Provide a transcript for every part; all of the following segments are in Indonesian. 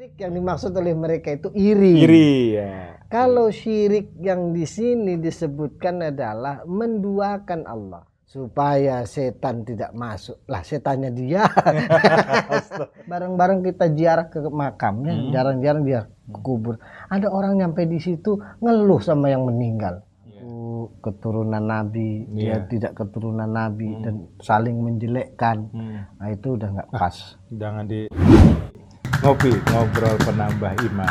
Syirik yang dimaksud oleh mereka itu iri. Iri ya. Kalau syirik yang di sini disebutkan adalah menduakan Allah supaya setan tidak masuk. Lah setannya dia. Bareng-bareng kita ziarah ke makamnya, jarang-jarang dia ke kubur. Ada orang nyampe di situ ngeluh sama yang meninggal. Keturunan Nabi, dia tidak keturunan Nabi dan saling menjelekkan. Nah itu udah nggak pas. Jangan di ngopi, ngobrol penambah iman.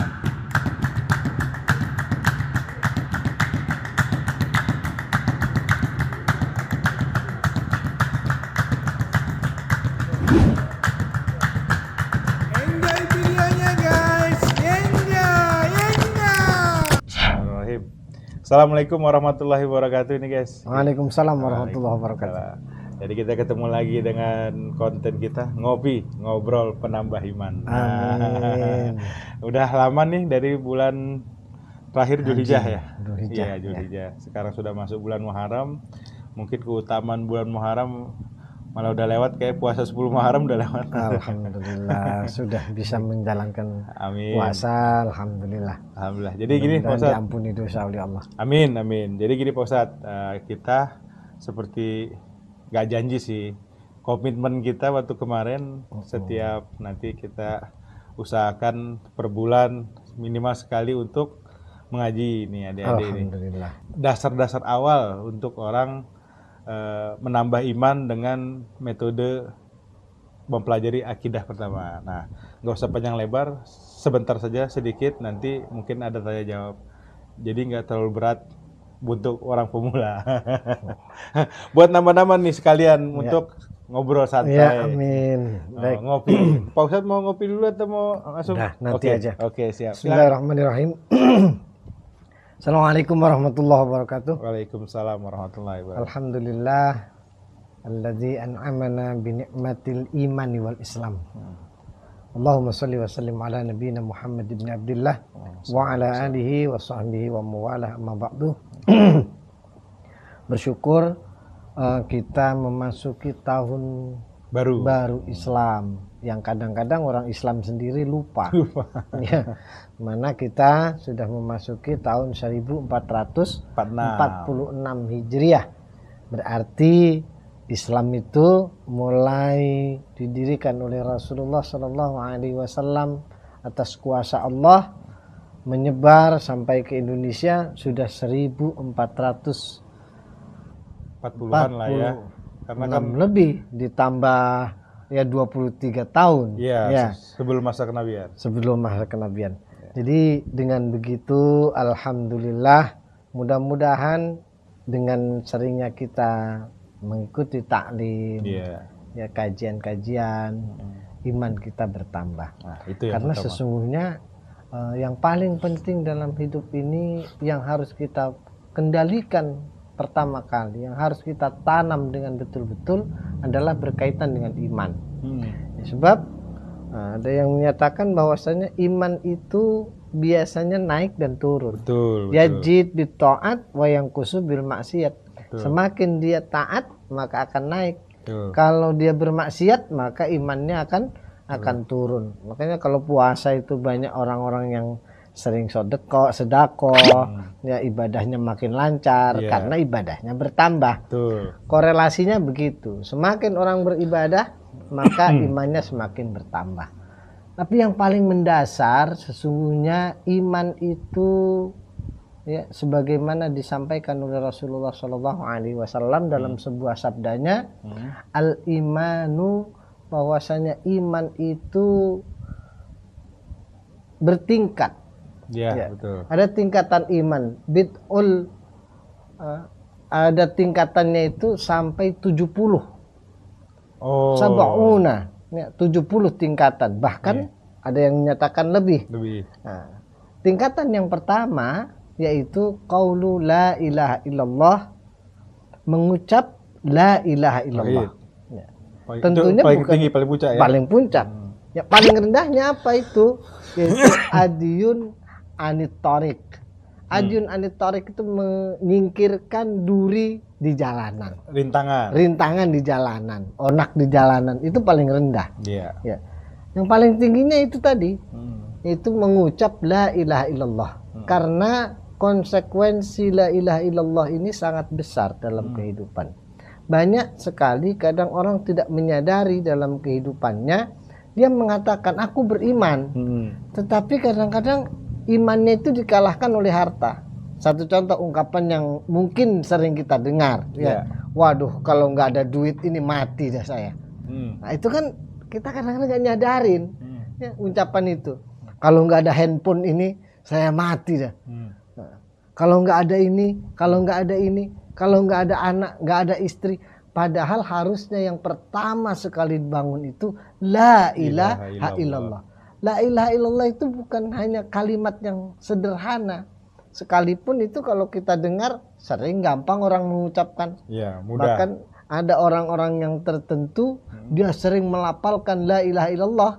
Enjoy videonya guys, enjoy. Bismillahirrahmanirrahim. Assalamualaikum warahmatullahi wabarakatuh ini guys. Waalaikumsalam warahmatullahi wabarakatuh. Jadi kita ketemu lagi dengan konten kita ngopi, ngobrol penambah iman. Amin. Udah lama nih dari bulan terakhir Dzulhijjah ya. Dzulhijjah, Iya, Dzulhijjah. Sekarang sudah masuk bulan Muharram. Mungkin keutamaan bulan Muharram malah udah lewat, kayak puasa 10 Muharram udah lewat. Alhamdulillah sudah bisa menjalankan Amin. puasa. Alhamdulillah. Alhamdulillah. Jadi gini Pak Dan Ustadz. diampuni dosa oleh Allah. Amin, amin. Jadi gini Pak Ustadz, kita seperti gak janji sih, komitmen kita waktu kemarin setiap nanti kita usahakan per bulan minimal sekali untuk mengaji nih adik-adik ini. Alhamdulillah. Dasar-dasar awal untuk orang menambah iman dengan metode mempelajari akidah pertama. Nah, nggak usah panjang lebar, sebentar saja sedikit, nanti mungkin ada tanya jawab. Jadi nggak terlalu berat untuk orang pemula. Buat nama-nama nih sekalian untuk ngobrol santai. Ya, amin. Baik. Ngopi. Pak Ustadz mau ngopi dulu atau mau langsung? Udah, nanti Oke, aja. Oke, siap. Bismillahirrahmanirrahim. Assalamualaikum warahmatullahi wabarakatuh. Waalaikumsalam warahmatullahi wabarakatuh. Alhamdulillah alladzi an'amana bi ni'matil imani wal Islam. Allahumma shalli wa sallim ala nabiyyina Muhammad ibn Abdullah wa ala alihi wa sahbihi wa mawalah amma ba'du. Bersyukur kita memasuki tahun baru Islam yang kadang-kadang orang Islam sendiri lupa. Ya, mana kita sudah memasuki tahun 1446 Hijriah. Berarti Islam itu mulai didirikan oleh Rasulullah Shallallahu Alaihi Wasallam atas kuasa Allah, menyebar sampai ke Indonesia sudah 40-an lah ya. Karena kan lebih ditambah ya 23 tahun. ya, sebelum masa kenabian. Sebelum masa kenabian. Jadi dengan begitu alhamdulillah, mudah-mudahan dengan seringnya kita mengikuti taklim, ya kajian-kajian, iman kita bertambah. Nah, itu yang karena pertama. Sesungguhnya yang paling penting dalam hidup ini yang harus kita kendalikan pertama kali, yang harus kita tanam dengan betul-betul adalah berkaitan dengan iman. Ya, sebab ada yang menyatakan bahwasanya iman itu biasanya naik dan turun. Betul. Yajid bit taat wa yanqusu bil maksiat. Semakin dia taat maka akan naik. Kalau dia bermaksiat maka imannya akan turun. Makanya kalau puasa itu banyak orang-orang yang sering sedekah, ya ibadahnya makin lancar karena ibadahnya bertambah. Korelasinya begitu. Semakin orang beribadah maka imannya semakin bertambah. Tapi yang paling mendasar sesungguhnya iman itu ya sebagaimana disampaikan oleh Rasulullah Shallallahu Alaihi Wasallam dalam sebuah sabdanya, al imanu, bahwasanya iman itu bertingkat. Ya, betul. Ada tingkatan iman, ada tingkatannya itu sampai 70. Sab'una, ya, 70 tingkatan. Bahkan ada yang menyatakan lebih. Nah, tingkatan yang pertama yaitu qaulu la ilaha illallah, mengucap la ilaha illallah. Ya. Tentunya paling bukan tinggi, paling puncak ya. Paling puncak. Ya, paling rendahnya apa itu? Yaitu adiyun anitorik. Adiyun anitorik itu menyingkirkan duri di jalanan. Rintangan di jalanan, onak di jalanan, itu paling rendah. Iya. Ya. Yang paling tingginya itu tadi, itu mengucap la ilaha illallah. Karena konsekuensi la ilaha illallah ini sangat besar dalam kehidupan. Banyak sekali kadang orang tidak menyadari dalam kehidupannya, dia mengatakan aku beriman, tetapi kadang-kadang imannya itu dikalahkan oleh harta. Satu contoh ungkapan yang mungkin sering kita dengar, ya, waduh kalau nggak ada duit ini mati dah saya. Nah itu kan kita kadang-kadang nggak nyadarin ya, ucapan itu. Kalau nggak ada handphone ini saya mati dah. Nah, kalau nggak ada ini, kalau nggak ada ini, kalau nggak ada anak, nggak ada istri. Padahal harusnya yang pertama sekali dibangun itu la ilaha illallah. La ilaha illallah itu bukan hanya kalimat yang sederhana. Sekalipun itu kalau kita dengar sering gampang orang mengucapkan. Ya, mudah. Bahkan ada orang-orang yang tertentu dia sering melafalkan la ilaha illallah.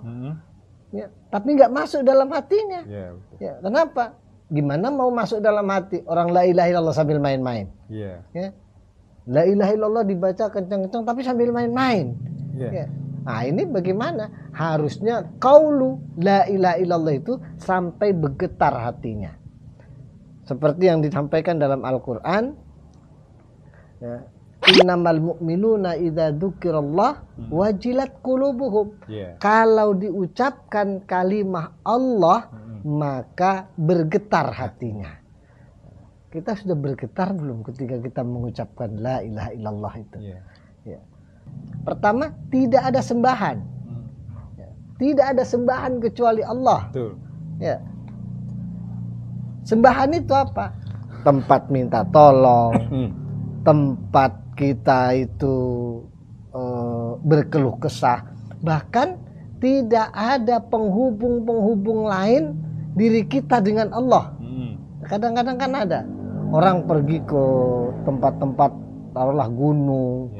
Ya, tapi nggak masuk dalam hatinya. Ya, betul. Ya, kenapa? Gimana mau masuk dalam hati orang la ilaha illallah sambil main-main? Ya. Ya. La ilaha illallah dibaca kencang-kencang tapi sambil main-main. Ya. Nah, ini bagaimana? Harusnya qaulu la ilaha illallah itu sampai bergetar hatinya. Seperti yang disampaikan dalam Al-Qur'an, ya, innamal mu'minuna idza dzukirallah wajilat qulubuhum. Kalau diucapkan kalimah Allah maka bergetar hatinya. Kita sudah bergetar belum ketika kita mengucapkan la ilaha illallah itu? Ya. Pertama, tidak ada sembahan. Ya. Tidak ada sembahan kecuali Allah. Betul. Ya. Sembahan itu apa? Tempat minta tolong, tempat kita itu berkeluh kesah. Bahkan tidak ada penghubung-penghubung lain diri kita dengan Allah. Kadang-kadang kan ada orang pergi ke tempat-tempat taruhlah gunung,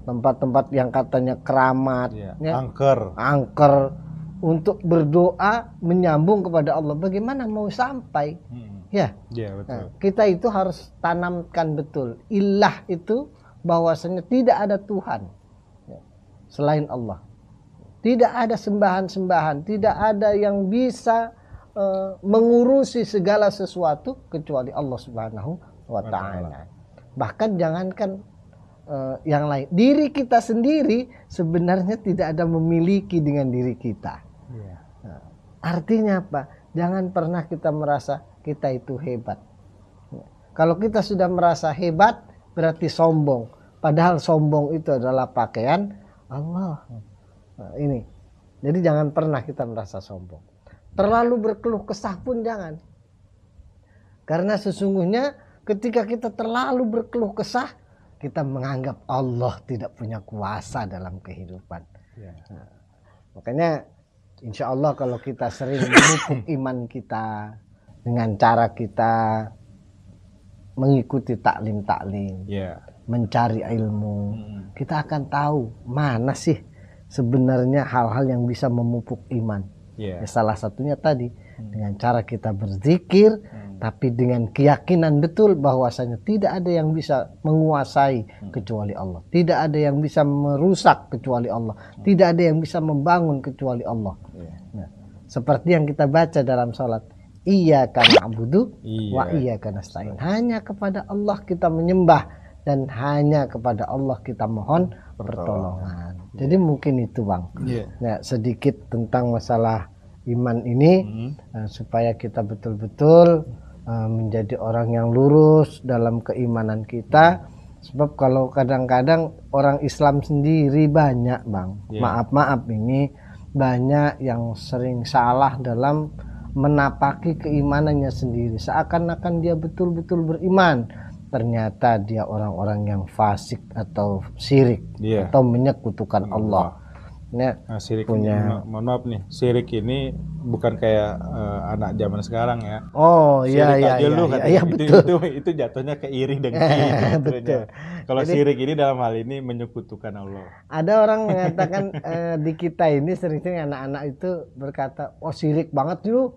tempat-tempat yang katanya keramat, ya, angker untuk berdoa menyambung kepada Allah. Bagaimana mau sampai? Ya, betul. Nah, kita itu harus tanamkan betul ilah itu bahwasanya tidak ada Tuhan selain Allah. Tidak ada sembahan-sembahan, tidak ada yang bisa mengurusi segala sesuatu kecuali Allah Subhanahu wa Ta'ala. Bahkan jangankan yang lain, diri kita sendiri sebenarnya tidak ada memiliki dengan diri kita. Nah, artinya apa? Jangan pernah kita merasa kita itu hebat. Kalau kita sudah merasa hebat berarti sombong. Padahal sombong itu adalah pakaian Allah. Nah, ini. Jadi jangan pernah kita merasa sombong. Terlalu berkeluh kesah pun jangan. Karena sesungguhnya ketika kita terlalu berkeluh kesah, kita menganggap Allah tidak punya kuasa dalam kehidupan. Nah, makanya insya Allah kalau kita sering memupuk iman kita dengan cara kita mengikuti taklim-taklim, mencari ilmu, kita akan tahu mana sih sebenarnya hal-hal yang bisa memupuk iman. Ya, salah satunya tadi dengan cara kita berzikir, tapi dengan keyakinan betul bahwasanya tidak ada yang bisa menguasai kecuali Allah, tidak ada yang bisa merusak kecuali Allah, tidak ada yang bisa membangun kecuali Allah. Nah, seperti yang kita baca dalam salat, iyyaka na'budu wa iyyaka nasta'in. Hanya kepada Allah kita menyembah dan hanya kepada Allah kita mohon pertolongan. Jadi mungkin itu Bang. Nah, sedikit tentang masalah iman ini supaya kita betul-betul menjadi orang yang lurus dalam keimanan kita. Sebab kalau kadang-kadang orang Islam sendiri banyak Bang, maaf ini banyak yang sering salah dalam menapaki keimanannya sendiri. Seakan-akan dia betul-betul beriman, ternyata dia orang-orang yang fasik atau syirik atau menyekutukan Allah. Nah, syirik punya, mohon maaf nih, syirik ini bukan kayak anak zaman sekarang ya. Oh iya betul. Itu jatuhnya ke iri dan betul. Kalau syirik ini dalam hal ini menyekutukan Allah. Ada orang mengatakan di kita ini sering-sering anak-anak itu berkata, oh syirik banget lu.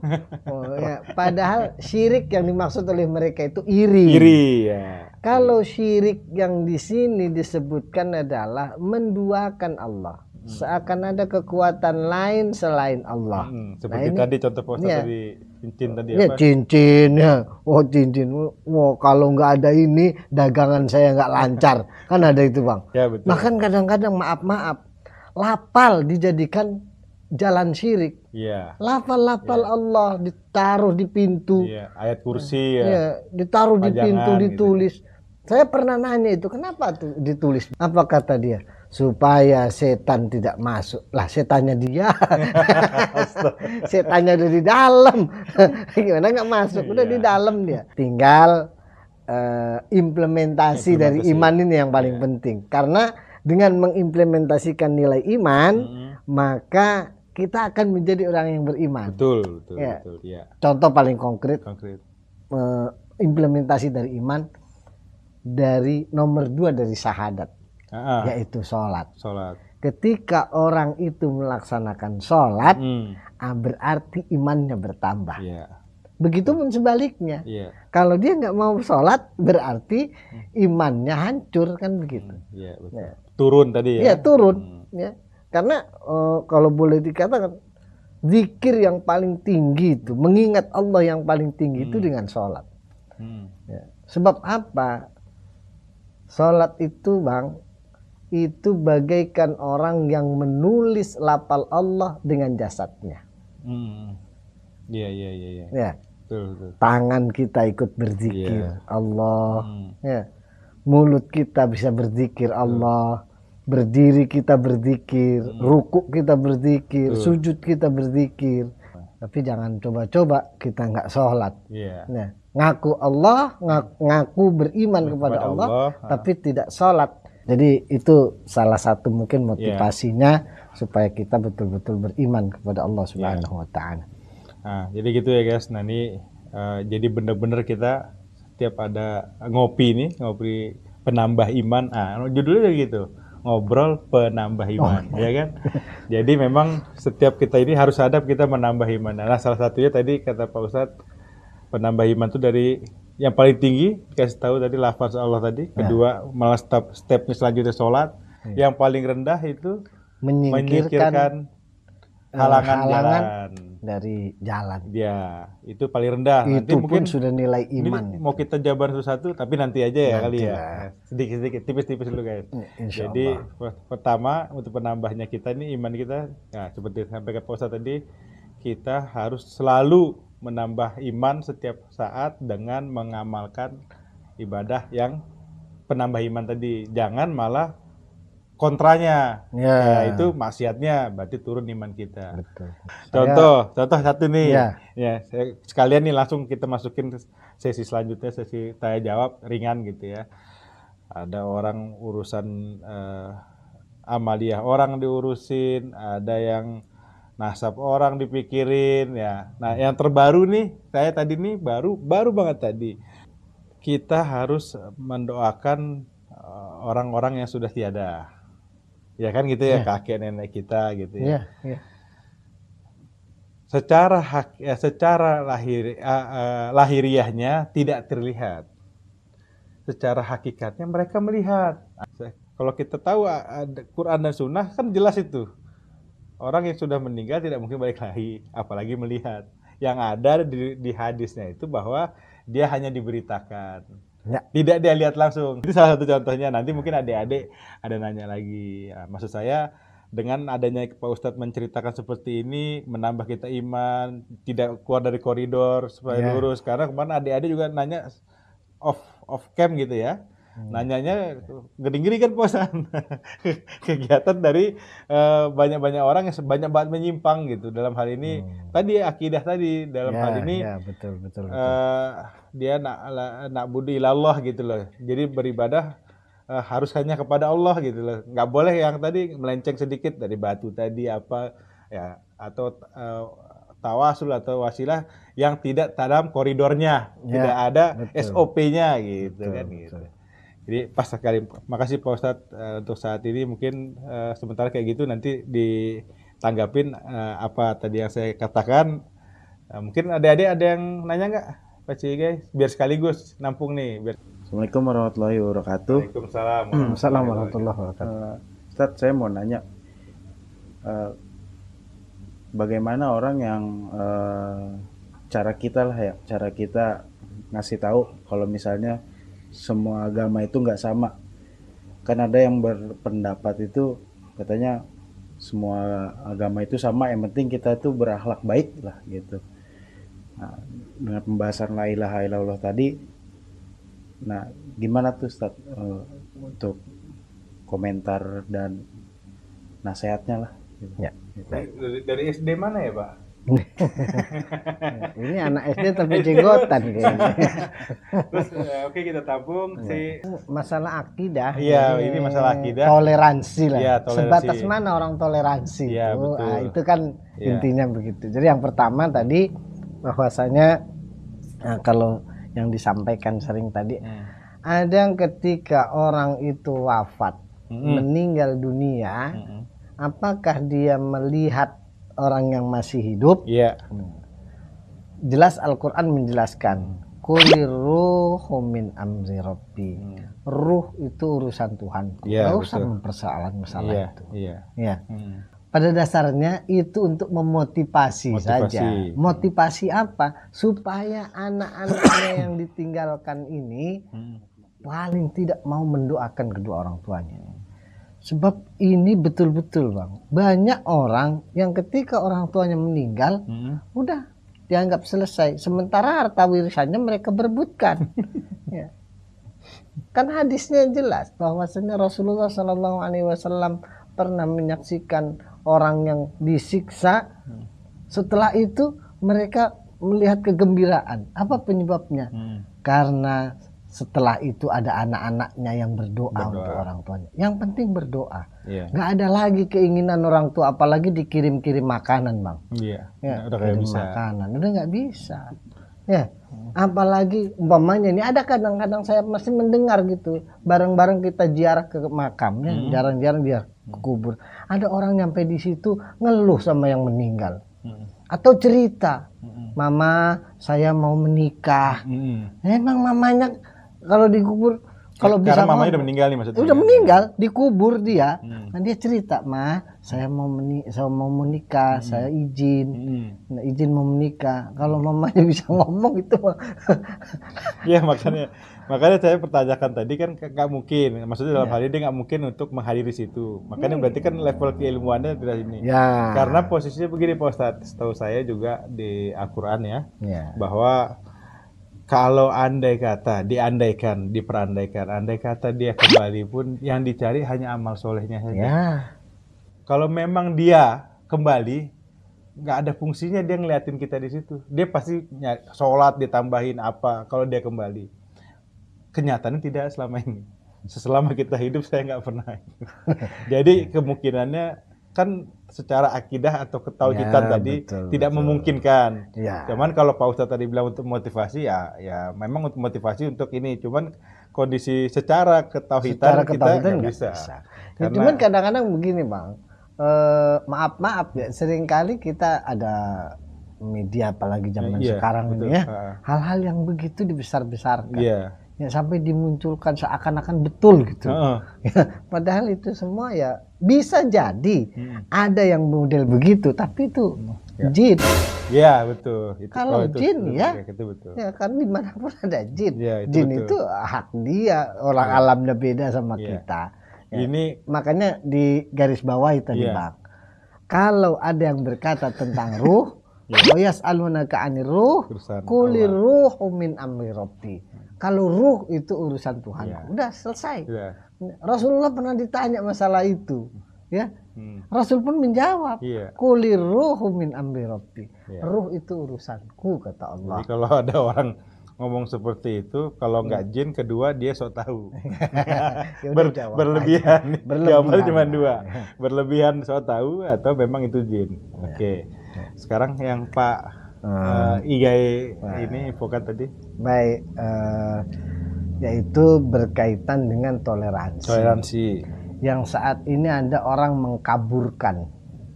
Padahal syirik yang dimaksud oleh mereka itu iri. Ya. Kalau syirik yang di sini disebutkan adalah menduakan Allah. seakan ada kekuatan lain selain Allah. Seperti ini, tadi contoh Pak Ustaz ya, tadi cincin tadi ya, apa? cincin ya. Oh cincin. Oh kalau nggak ada ini dagangan saya nggak lancar. Kan ada itu Bang. Ya, betul. Bahkan kadang-kadang maaf, lapal dijadikan jalan syirik. Iya. Lafal-lafal Allah ditaruh di pintu. Iya, ayat kursi ya. Ya, ditaruh di Pajangan pintu, gitu. ditulis. Saya pernah nanya itu, kenapa tuh ditulis? Apa kata dia? Supaya setan tidak masuk. Lah setannya dia. Setannya udah di dalam. Gimana nggak masuk? Udah di dalam dia. Tinggal implementasi dari iman ini yang paling penting. Karena dengan mengimplementasikan nilai iman, maka kita akan menjadi orang yang beriman. Betul, Ya. betul. Ya. Contoh paling konkret. Konkret. Implementasi dari iman dari nomor 2 dari syahadat, yaitu sholat. Sholat. Ketika orang itu melaksanakan sholat, berarti imannya bertambah. Iya. Begitupun sebaliknya. Iya. Kalau dia nggak mau sholat, berarti imannya hancur, kan begitu. Iya, betul. Ya. Turun tadi ya. Iya, turun. Ya. Karena kalau boleh dikatakan, zikir yang paling tinggi itu, mengingat Allah yang paling tinggi itu dengan sholat. Ya. Sebab apa? Sholat itu Bang, itu bagaikan orang yang menulis lafal Allah dengan jasadnya. Iya. Ya. Betul. Tangan kita ikut berzikir Allah. Ya. Mulut kita bisa berzikir Allah. Berdiri kita berzikir, rukuk kita berzikir, sujud kita berzikir. Tapi jangan coba-coba kita nggak sholat. Iya. Nah, ngaku Allah, ngaku beriman kepada Allah, tapi tidak sholat. Jadi itu salah satu mungkin motivasinya supaya kita betul-betul beriman kepada Allah Subhanahu wa Ta'ala. Nah, jadi gitu ya guys. Nah ini jadi benar-benar kita setiap ada ngopi penambah iman. Judulnya gitu, ngobrol penambah iman, ya kan? Jadi memang setiap kita ini harus sadar kita menambah iman. Nah, salah satunya tadi kata Pak Ustadz, penambah iman itu dari yang paling tinggi kasih tahu tadi lafaz Allah tadi. Kedua malah stepnya selanjutnya sholat. Yang paling rendah itu menyingkirkan halangan jalan dari jalan. Ya, itu paling rendah. Itu nanti pun mungkin sudah nilai iman. Mau kita jabar satu-satu, tapi nanti aja ya kali ya. Sedikit-sedikit, tipis-tipis dulu guys. Jadi pertama untuk penambahnya kita nih iman kita, nah seperti sampai ke Pak tadi, kita harus selalu menambah iman setiap saat dengan mengamalkan ibadah yang penambah iman tadi. Jangan malah kontranya, ya itu maksiatnya, berarti turun iman kita. Betul. Contoh satu nih, sekalian nih langsung kita masukin sesi selanjutnya, sesi tanya jawab ringan gitu ya. Ada orang urusan amaliyah orang diurusin, ada yang nasab orang dipikirin ya. Nah yang terbaru nih, saya tadi nih baru banget tadi, kita harus mendoakan orang-orang yang sudah tiada. Ya kan gitu ya, kakek nenek kita gitu ya. Secara lahiriahnya tidak terlihat. Secara hakikatnya mereka melihat. Kalau kita tahu Quran dan Sunnah kan jelas itu. Orang yang sudah meninggal tidak mungkin balik lagi, apalagi melihat. Yang ada di hadisnya itu bahwa dia hanya diberitakan. Tidak dia lihat langsung. Itu salah satu contohnya. Nanti mungkin adik-adik ada nanya lagi. Nah, maksud saya dengan adanya Pak Ustadz menceritakan seperti ini, menambah kita iman, tidak keluar dari koridor supaya lurus. Karena kemarin adik-adik juga nanya off cam gitu ya. Nanyanya gering-gering kan posan. Kegiatan dari banyak-banyak orang yang banyak banget menyimpang gitu dalam hal ini. Tadi akidah tadi dalam hal ini betul. dia nak budi ilallah gitu loh. Jadi beribadah harus hanya kepada Allah gitu loh. Nggak boleh yang tadi melenceng sedikit dari batu tadi apa ya, atau tawasul atau wasilah yang tidak dalam koridornya, tidak ada SOP-nya gitu kan gitu. Jadi pas sekali, makasih Pak Ustadz untuk saat ini. Mungkin sementara kayak gitu, nanti ditanggapin apa tadi yang saya katakan. Mungkin adik-adik ada yang nanya nggak Pak Ci guys, biar sekaligus nampung nih. Assalamualaikum warahmatullahi wabarakatuh. Waalaikumsalam. Assalamualaikum warahmatullahi wabarakatuh. Ustadz, saya mau nanya, eh, bagaimana orang yang cara kita lah ya, cara kita ngasih tahu kalau misalnya semua agama itu nggak sama. Kan ada yang berpendapat itu katanya semua agama itu sama, yang penting kita itu berakhlak baik lah gitu. Nah, dengan pembahasan la ilaha illallah tadi, nah gimana tuh Ustaz untuk komentar dan nasihatnya lah gitu. Ya. Dari SD mana ya, Pak? Ini anak SD tapi jenggotan kayaknya. Terus oke, kita tampung si Masalah akidah. Iya, ini masalah akidah. Toleransi lah. Iya, toleransi. Sebatas mana orang toleransi? Iya, itu? betul. Itu kan Iya. intinya begitu. Jadi yang pertama tadi bahwasanya kalau yang disampaikan sering tadi, ada yang ketika orang itu wafat, meninggal dunia, apakah dia melihat orang yang masih hidup? Iya. Jelas Al-Quran menjelaskan, Qulir ruhu min amri rabbi. Ruh itu urusan Tuhan. Iya, Nggak usah betul. mempersoalkan masalah Iya, itu. iya. Ya. Pada dasarnya itu untuk memotivasi saja. Motivasi apa? Supaya anak-anaknya yang ditinggalkan ini paling tidak mau mendoakan kedua orang tuanya. Sebab ini betul-betul Bang, banyak orang yang ketika orang tuanya meninggal, udah dianggap selesai. Sementara harta warisannya mereka berebutkan. Ya. Kan hadisnya jelas bahwasanya Rasulullah SAW pernah menyaksikan orang yang disiksa. Setelah itu mereka melihat kegembiraan. Apa penyebabnya? Karena setelah itu ada anak-anaknya yang berdoa untuk orang tuanya. Yang penting berdoa. Nggak ada lagi keinginan orang tua, apalagi dikirim-kirim makanan Bang. Iya. Ya, Udah kayak kirim bisa. makanan, udah nggak bisa. Ya, apalagi umpamanya ini ada kadang-kadang saya masih mendengar gitu, bareng-bareng kita ziarah ke makamnya, jarang-jarang dia ke kubur. Ada orang nyampe di situ ngeluh sama yang meninggal, atau cerita, Mama saya mau menikah. Emang mamanya kalau dikubur, kalau bisa Karena mamanya udah meninggal nih maksudnya. udah meninggal, dikubur dia. Nah, dia cerita, Ma, saya mau menikah, saya izin. Nah, izin mau menikah. Kalau mamanya bisa ngomong itu mah. Iya, makanya saya pertanyakan tadi kan nggak mungkin. Maksudnya dalam hal ini dia nggak mungkin untuk menghadiri situ. Makanya berarti kan level keilmuannya dari sini. Ya. Karena posisinya begini Pak Ustadz, setahu saya juga di Al-Quran ya, bahwa kalau andai kata, diperandaikan, andai kata dia kembali pun yang dicari hanya amal solehnya saja. Ya. Kalau memang dia kembali, nggak ada fungsinya dia ngeliatin kita di situ. Dia pasti sholat ditambahin apa kalau dia kembali. Kenyataannya tidak selama ini. Selama kita hidup saya nggak pernah. Jadi kemungkinannya kan secara akidah atau ketauhidan tadi tidak memungkinkan. Ya. Cuman kalau Pak Ustadz tadi bilang untuk motivasi ya memang untuk motivasi untuk ini. Cuman kondisi secara ketauhidan kita nggak bisa. Ya, cuman kadang-kadang begini Bang, maaf ya, seringkali kita ada media apalagi zaman sekarang ini ya, hal-hal yang begitu dibesar-besarkan. Ya, sampai dimunculkan seakan-akan betul gitu. Ya, padahal itu semua ya bisa jadi ada yang model begitu, tapi itu jin. Iya betul. Kalau jin ya, itu betul. Ya kan dimanapun ada jin. Ya, Jin betul. itu hak dia, orang alamnya beda sama kita. Ya. Ini makanya di garis bawah itu tadi Bang. Kalau ada yang berkata tentang ruh, yas'alunaka 'anir ruh, qulir ruhu min amri rabbi. Kalau ruh itu urusan Tuhan, udah selesai. Rasulullah pernah ditanya masalah itu, ya. Rasul pun menjawab, qulir ruhu min amri rabbi. Ruh itu urusanku, kata Allah. Jadi kalau ada orang ngomong seperti itu, kalau nggak jin, kedua dia sok tahu. Berlebihan. Jawabannya cuma dua. Berlebihan sok tahu atau memang itu jin. Oke. Sekarang yang Pak Igai ini infokan tadi. Baik, yaitu berkaitan dengan toleransi. Yang saat ini ada orang mengkaburkan,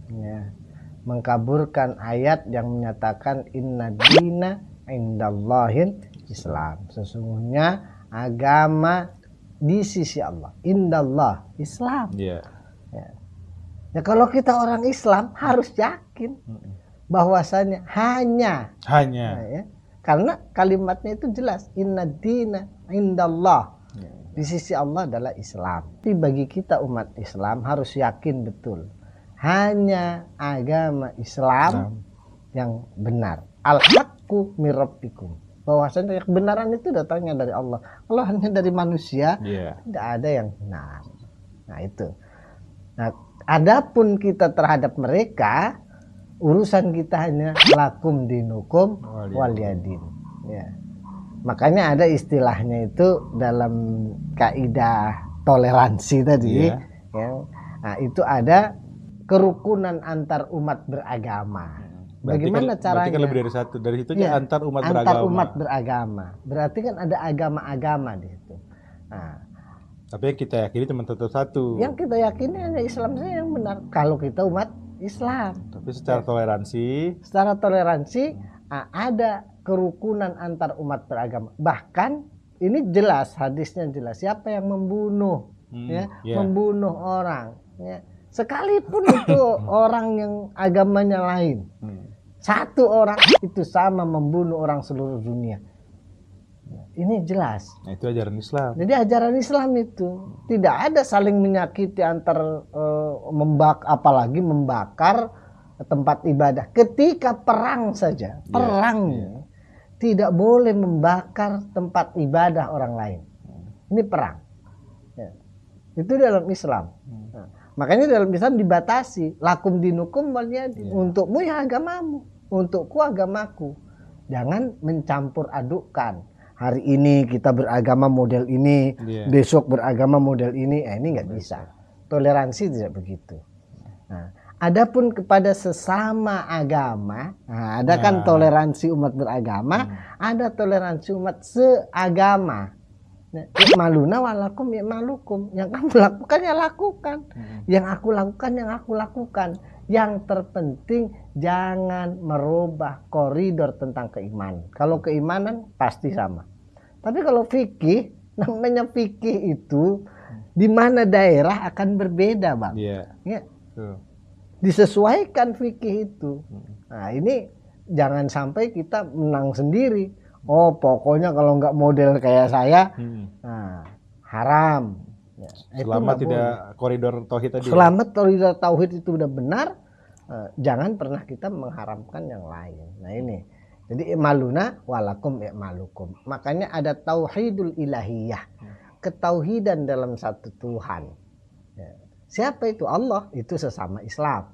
ya, mengkaburkan ayat yang menyatakan inna dina indallahil Islam. Sesungguhnya agama di sisi Allah, indallah Islam. Ya. Ya kalau kita orang Islam harus yakin bahwasanya hanya ya, karena kalimatnya itu jelas, inna dina indallah, di sisi Allah adalah Islam. Tapi bagi kita umat Islam harus yakin betul hanya agama Islam yang benar. Al-haqqu min rabbikum, bahwasanya kebenaran itu datangnya dari Allah. Kalau hanya dari manusia, tidak ada yang benar. Nah itu. Nah, adapun kita terhadap mereka, urusan kita hanya lakum dinukum waliyadin. Ya. Makanya ada istilahnya itu dalam kaidah toleransi tadi. Ya. Nah, itu ada kerukunan antar umat beragama. Bagaimana caranya? Berarti kan lebih dari satu. Dari situ ya, antar umat beragama. beragama. Antar umat beragama. Berarti kan ada agama-agama di situ. Nah, tapi yang kita yakini cuma satu. Yang kita yakini hanya Islam saja yang benar. Kalau kita umat Islam. Tapi secara toleransi. Secara toleransi ada kerukunan antar umat beragama. Bahkan ini jelas, hadisnya jelas. Siapa yang membunuh, membunuh orang, ya, sekalipun itu orang yang agamanya lain. Satu orang itu sama membunuh orang seluruh dunia. Ini jelas. Nah, itu ajaran Islam. Jadi ajaran Islam itu tidak ada saling menyakiti antar apalagi membakar tempat ibadah. Ketika perang saja, tidak boleh membakar tempat ibadah orang lain. Ini perang. Ya. Itu dalam Islam. Nah, makanya dalam Islam dibatasi, lakum dinukum waliyadin. Untukmu ya agamamu, untukku agamaku. Jangan mencampur adukkan. Hari ini kita beragama model ini, besok beragama model ini. Ini nggak bisa. Toleransi tidak begitu. Nah, adapun kepada sesama agama, kan toleransi umat beragama, ada toleransi umat seagama. Ikmaluna walakum ikmalukum. Yang kamu lakukan ya lakukan. Yang aku lakukan yang aku lakukan. Yang terpenting jangan merubah koridor tentang keimanan. Kalau keimanan pasti sama. Tapi kalau fikih, namanya fikih itu di mana daerah akan berbeda, Bang. Ya. Disesuaikan fikih itu. Nah, ini jangan sampai kita menang sendiri. Oh, pokoknya kalau nggak model kayak saya, haram. Ya, selama tidak koridor tauhid tadi. Selama koridor tauhid itu udah benar, jangan pernah kita mengharamkan yang lain. Nah ini, jadi i'maluna walakum i'malukum. Makanya ada tauhidul ilahiyah, ketauhidan dalam satu Tuhan. Ya. Siapa itu? Allah, itu sesama Islam.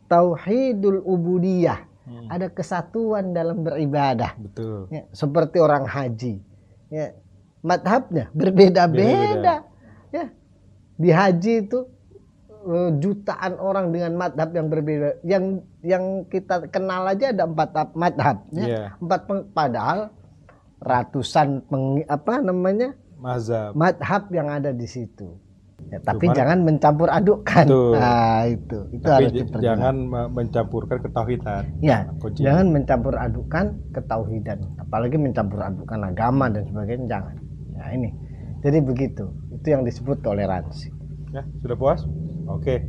Tauhidul ubudiyah. Ada kesatuan dalam beribadah. Betul. Ya, seperti orang haji. Ya, madhabnya berbeda-beda. Ya, di haji itu jutaan orang dengan madhab yang berbeda. Yang kita kenal aja ada 4 madhab. Ya. 4 padahal ratusan madhab yang ada di situ. Ya, tapi jangan mencampur adukkan. Nah, itu tapi harus jangan mencampurkan ketauhidan. Ya, jangan mencampur adukkan ketauhidan, apalagi mencampur adukkan agama dan sebagainya, jangan. Nah, ini. Jadi begitu. Itu yang disebut toleransi. Ya, sudah puas? Oke.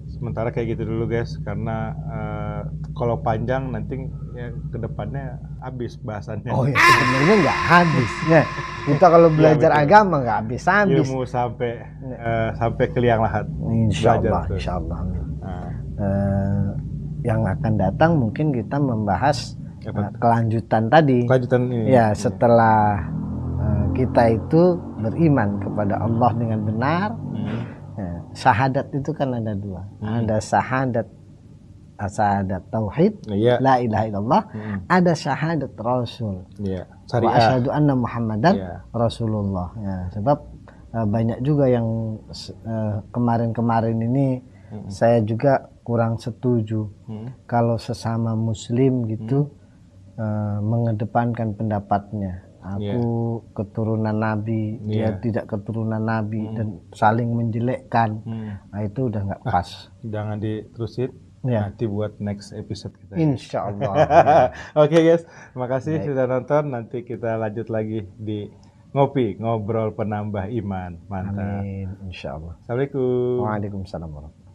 Sementara kayak gitu dulu, guys, karena kalau panjang nanti ya kedepannya habis bahasannya. Oh ya, sebenarnya nggak habis. Ya, kita kalau belajar agama nggak habis-habis. Ilmu sampai ke liang lahat. Insya Allah. Yang akan datang mungkin kita membahas kelanjutan tadi. Kelanjutan ini. Ya, setelah kita itu beriman kepada Allah dengan benar. Syahadat itu kan ada 2. Ada syahadat tauhid, la ilaha illallah, ada syahadat rasul. Wa asyhadu anna Muhammadan Rasulullah. Ya, sebab banyak juga yang kemarin-kemarin ini saya juga kurang setuju kalau sesama muslim gitu mengedepankan pendapatnya. Aku keturunan Nabi, dia tidak keturunan Nabi, dan saling menjelekkan. Nah, itu udah nggak pas. Jangan diterusin. Nanti buat next episode kita. Insya Allah. Oke, guys, terima kasih sudah nonton. Nanti kita lanjut lagi di ngobrol penambah iman. Mantap. Amin. Insya Allah. Assalamualaikum. Waalaikumsalam warahmatullahi wabarakatuh.